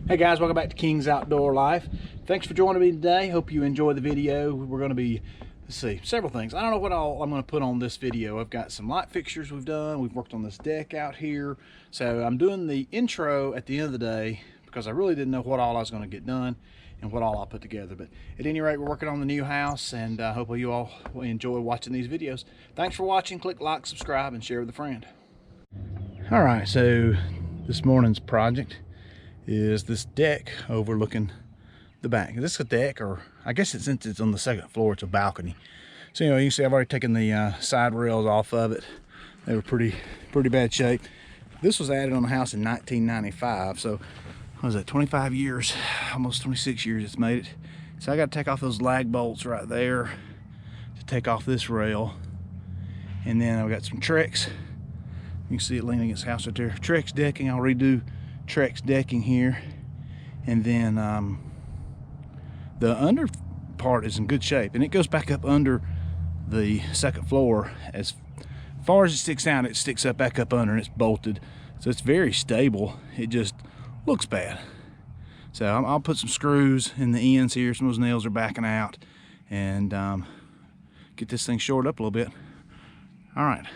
Hey guys, welcome back to King's Outdoor Life. Thanks for joining me today. Hope you enjoy the video. We're going to be, several things. I don't know what all I'm going to put on this video. I've got some light fixtures we've done. We've worked on this deck out here. So I'm doing the intro at the end of the day because I really didn't know what all I was going to get done and what all I'll put together. But at any rate, we're working on the new house, and hopefully you all will enjoy watching these videos. Thanks for watching. Click like, subscribe, and share with a friend. All right, so this morning's project is this deck overlooking the back. Is this a deck, or I guess since it's on the second floor, it's a balcony. So you can see I've already taken the side rails off of it. They were pretty bad shape. This was added on the house in 1995, so what was that, 25 years, almost 26 years it's made it. So I got to take off those lag bolts right there to take off this rail, and then I've got some Trex. You can see it leaning against the house right there. Trex decking. I'll redo Trex decking here, and then the under part is in good shape, and it goes back up under the second floor. As far as it sticks out, it sticks up back up under, and it's bolted, so it's very stable. It just looks bad. So I'll put some screws in the ends here. Some of those nails are backing out, and get this thing shored up a little bit. All right,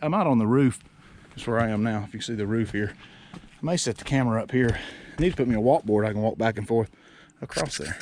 I'm out on the roof. That's where I am now. If you can see the roof here, I may set the camera up here. I need to put me a walkboard I can walk back and forth across there.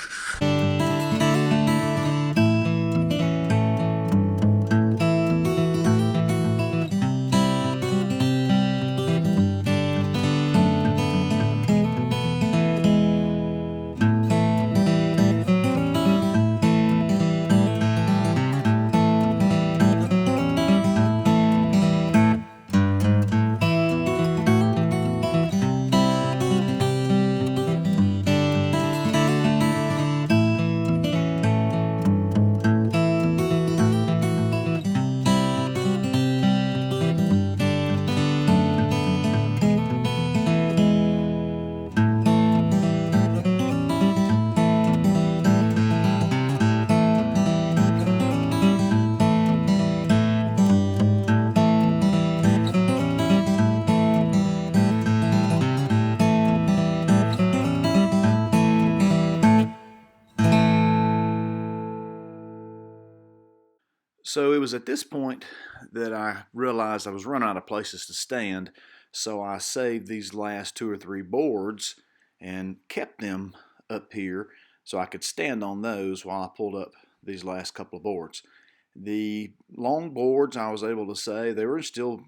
So it was at this point that I realized I was running out of places to stand, so I saved these last 2 or 3 boards and kept them up here so I could stand on those while I pulled up these last couple of boards. The long boards, I was able to say, they were still,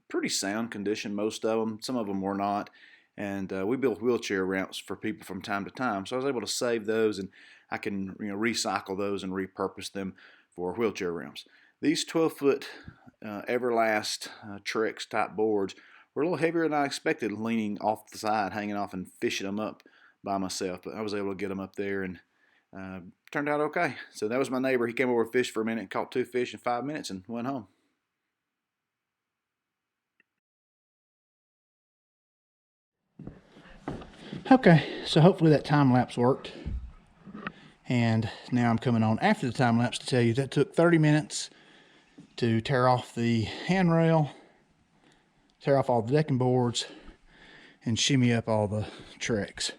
pretty sound condition, most of them. Some of them were not, and we built wheelchair ramps for people from time to time, so I was able to save those, and I can recycle those and repurpose them for wheelchair ramps. These 12-foot Everlast Trex type boards were a little heavier than I expected, leaning off the side, hanging off and fishing them up by myself, but I was able to get them up there, and turned out okay. So that was my neighbor. He came over and fished for a minute, caught 2 fish in 5 minutes, and went home. Okay, so hopefully that time lapse worked. And now I'm coming on after the time lapse to tell you that took 30 minutes to tear off the handrail, tear off all the decking boards, and shimmy up all the Trex.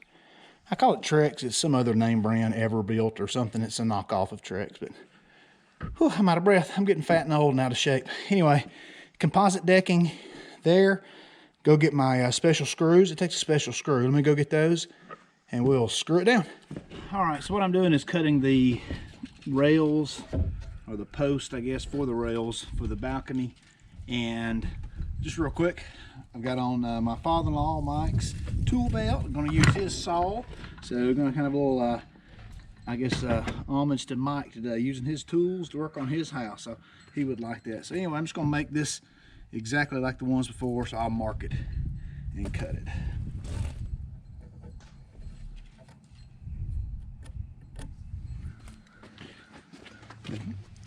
I call it Trex. It's some other name brand, Everbuilt or something. It's a knockoff of Trex, but whew, I'm out of breath. I'm getting fat and old and out of shape. Anyway, composite decking there. Go get my special screws. It takes a special screw. Let me go get those, and we'll screw it down. All right, so what I'm doing is cutting the rails, or the post, I guess, for the rails for the balcony. And just real quick, I've got on my father-in-law, Mike's tool belt. I'm gonna use his saw. So we're gonna have a little, homage to Mike today, using his tools to work on his house. So he would like that. So anyway, I'm just gonna make this exactly like the ones before, so I'll mark it and cut it.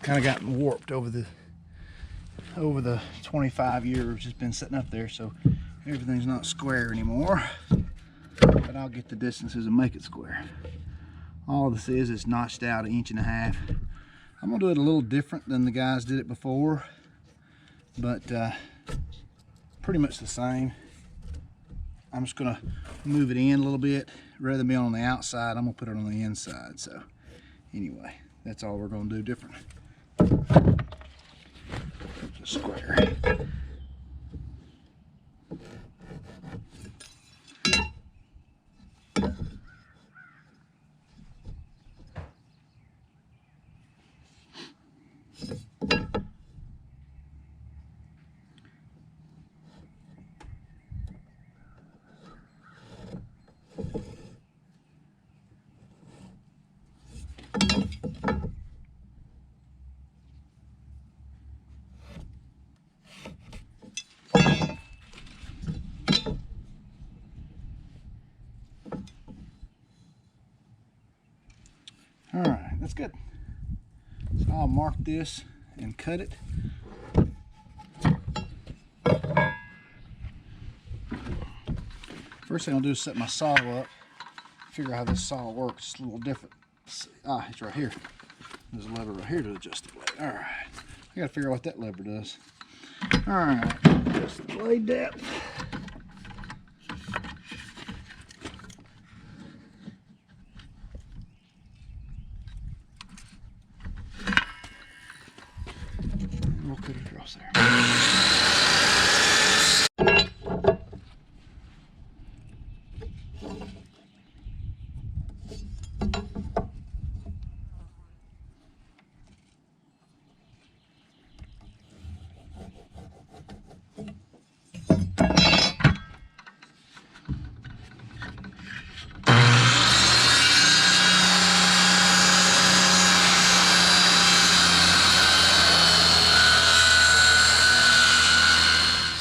Kind of gotten warped over the 25 years it's been sitting up there, so everything's not square anymore, but I'll get the distances and make it square. All this is notched out 1.5 inches. I'm gonna do it a little different than the guys did it before, but pretty much the same. I'm just gonna move it in a little bit. Rather than be on the outside, I'm gonna put it on the inside. So anyway, that's all we're gonna do different. It's a square. All right, that's good. So I'll mark this and cut it. First thing I'll do is set my saw up, figure out how this saw works. It's a little different. It's right here. There's a lever right here to adjust the blade. All right, I gotta figure out what that lever does. All right, adjust the blade depth. We'll cut it across there.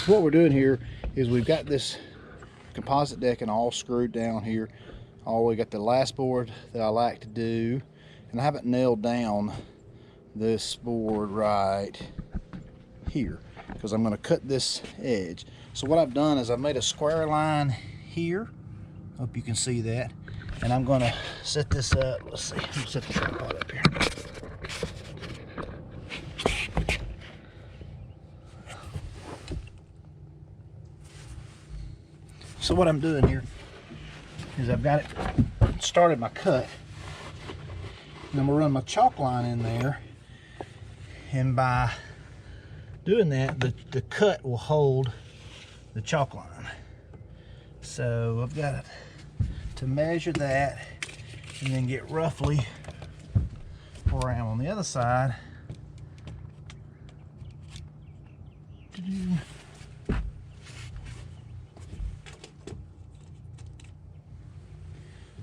What we're doing here is we've got this composite decking all screwed down here. We got the last board that I like to do, and I haven't nailed down this board right here because I'm going to cut this edge. So what I've done is I've made a square line here. Hope you can see that. And I'm going to set this up. Let's see. I'm going to set the tripod up here. So what I'm doing here is I've got it started my cut, and I'm gonna run my chalk line in there, and by doing that the cut will hold the chalk line. So I've got to measure that and then get roughly where I am on the other side.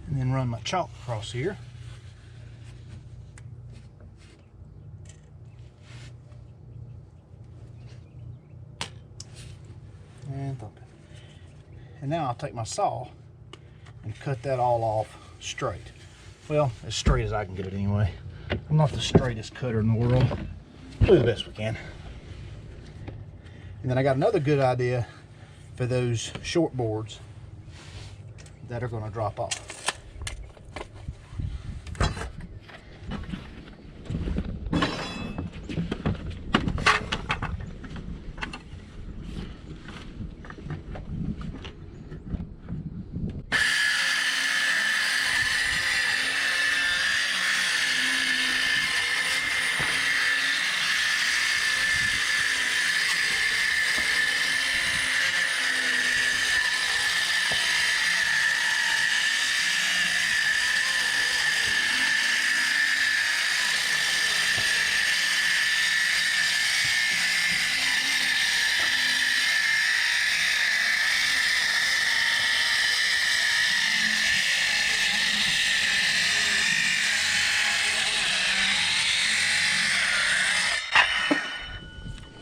And then run my chalk across here. And thump it. And now I'll take my saw and cut that all off straight. Well, as straight as I can get it anyway. I'm not the straightest cutter in the world. We'll do the best we can. And then I got another good idea for those short boards that are going to drop off.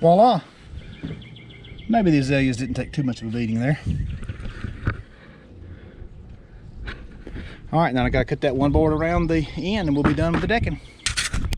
Voila! Maybe the azaleas didn't take too much of a beating there. All right, now I gotta cut that one board around the end and we'll be done with the decking.